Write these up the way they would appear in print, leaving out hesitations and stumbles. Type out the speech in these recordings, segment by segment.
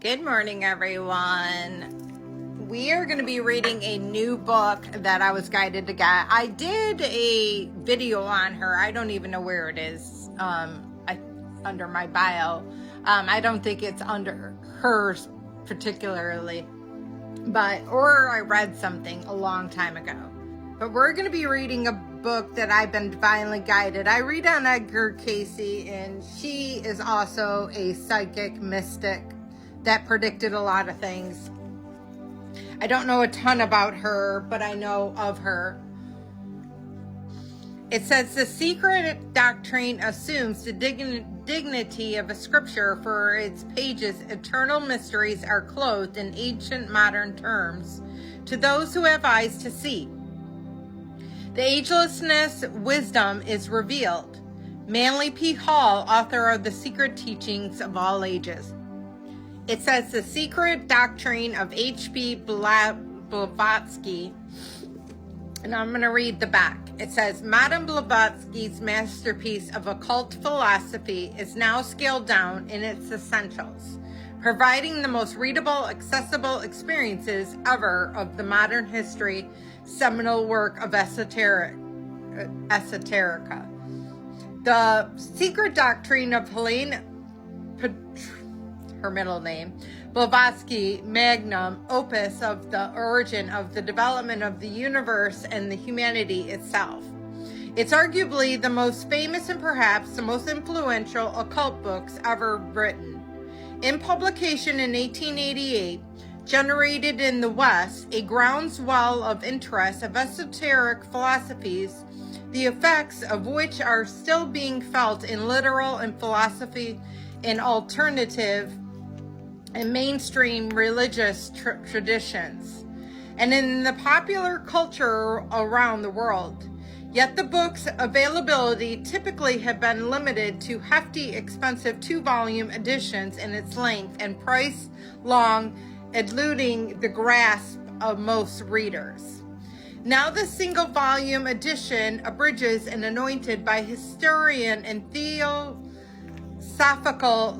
Good morning, everyone. We are going to be reading a new book that I was guided to get. I did a video on her. I don't even know where it is under my bio. I don't think it's under hers particularly, or I read something a long time ago. But we're going to be reading a book that I've been divinely guided. I read on Edgar Casey, and she is also a psychic mystic that predicted a lot of things. I don't know a ton about her, but I know of her. It says, the secret doctrine assumes the dignity of a scripture, for its pages eternal mysteries are clothed in ancient modern terms to those who have eyes to see. The agelessness wisdom is revealed. Manly P. Hall, author of The Secret Teachings of All Ages. It says, the secret doctrine of H.P. Blavatsky, and I'm going to read the back. It says, Madame Blavatsky's masterpiece of occult philosophy is now scaled down in its essentials, providing the most readable, accessible experiences ever of the modern history seminal work of esoterica. The secret doctrine of Helene, her middle name, Blavatsky, magnum opus of the origin of the development of the universe and the humanity itself. It's arguably the most famous and perhaps the most influential occult books ever written. In publication in 1888, generated in the West a groundswell of interest of esoteric philosophies, the effects of which are still being felt in literal and philosophy in alternative and mainstream religious traditions, and in the popular culture around the world. Yet the book's availability typically have been limited to hefty, expensive 2-volume editions in its length and price, long, eluding the grasp of most readers. Now the single-volume edition, abridged and anointed by historian and theosophical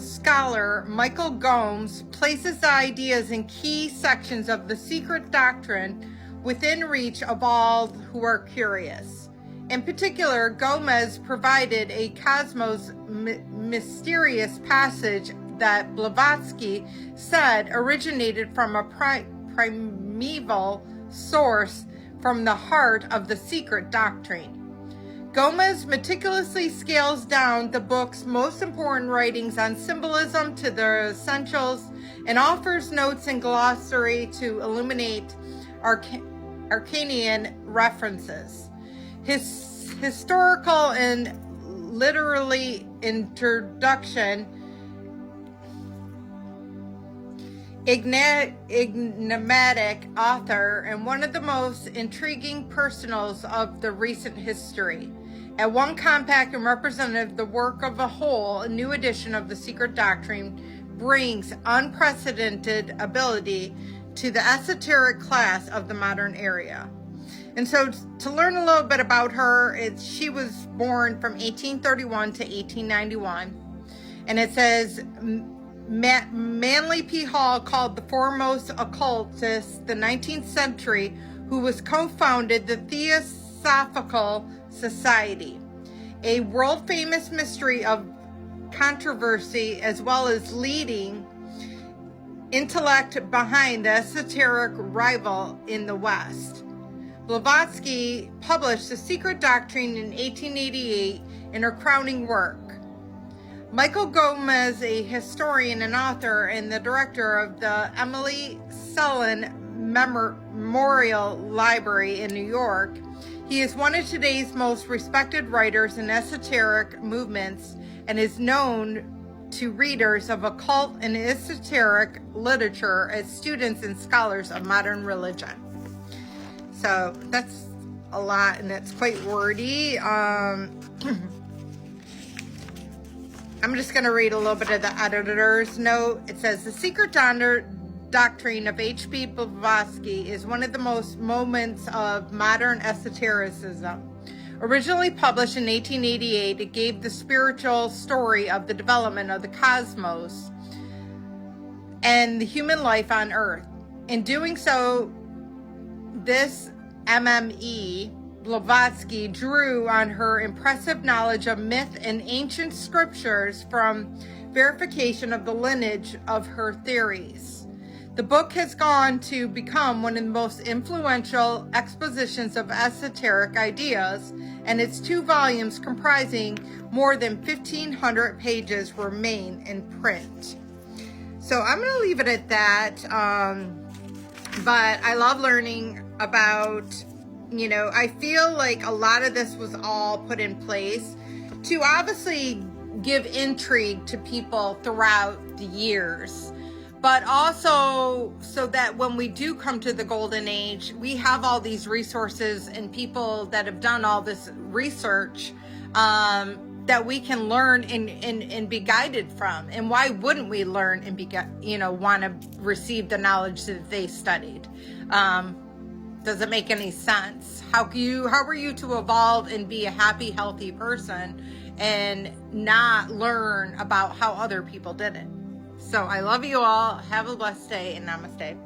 scholar Michael Gomes, places the ideas in key sections of the secret doctrine within reach of all who are curious. In particular, Gomez provided a cosmos mysterious passage that Blavatsky said originated from a primeval source from the heart of the secret doctrine. Gomez meticulously scales down the book's most important writings on symbolism to their essentials and offers notes and glossary to illuminate Arcanian references. His historical and literary introduction, enigmatic author, and one of the most intriguing personals of the recent history. At one compact and representative, the work of a whole, a new edition of the secret doctrine brings unprecedented ability to the esoteric class of the modern era. And so to learn a little bit about her, she was born from 1831 to 1891. And it says, Manly P. Hall, called the foremost occultist the 19th century, who was co-founded the Theosophical Society, a world-famous mystery of controversy as well as leading intellect behind the esoteric rival in the West. Blavatsky published The Secret Doctrine in 1888 in her crowning work. Michael Gomez, a historian and author and the director of the Emily Sullivan Memorial Library in New York, he is one of today's most respected writers in esoteric movements and is known to readers of occult and esoteric literature as students and scholars of modern religion. So that's a lot, and it's quite wordy. I'm just going to read a little bit of the editor's note. It says, the secret doctrine of H.P. Blavatsky is one of the most moments of modern esotericism. Originally published in 1888, it gave the spiritual story of the development of the cosmos and the human life on Earth. In doing so, this MME Blavatsky drew on her impressive knowledge of myth and ancient scriptures from verification of the lineage of her theories. The book has gone to become one of the most influential expositions of esoteric ideas, and its 2 volumes comprising more than 1,500 pages remain in print. So I'm going to leave it at that. But I love learning about, I feel like a lot of this was all put in place to obviously give intrigue to people throughout the years, but also so that when we do come to the golden age, we have all these resources and people that have done all this research that we can learn and be guided from. And why wouldn't we learn and be, want to receive the knowledge that they studied? Does it make any sense? How were you to evolve and be a happy, healthy person and not learn about how other people did it? So I love you all. Have a blessed day, and namaste.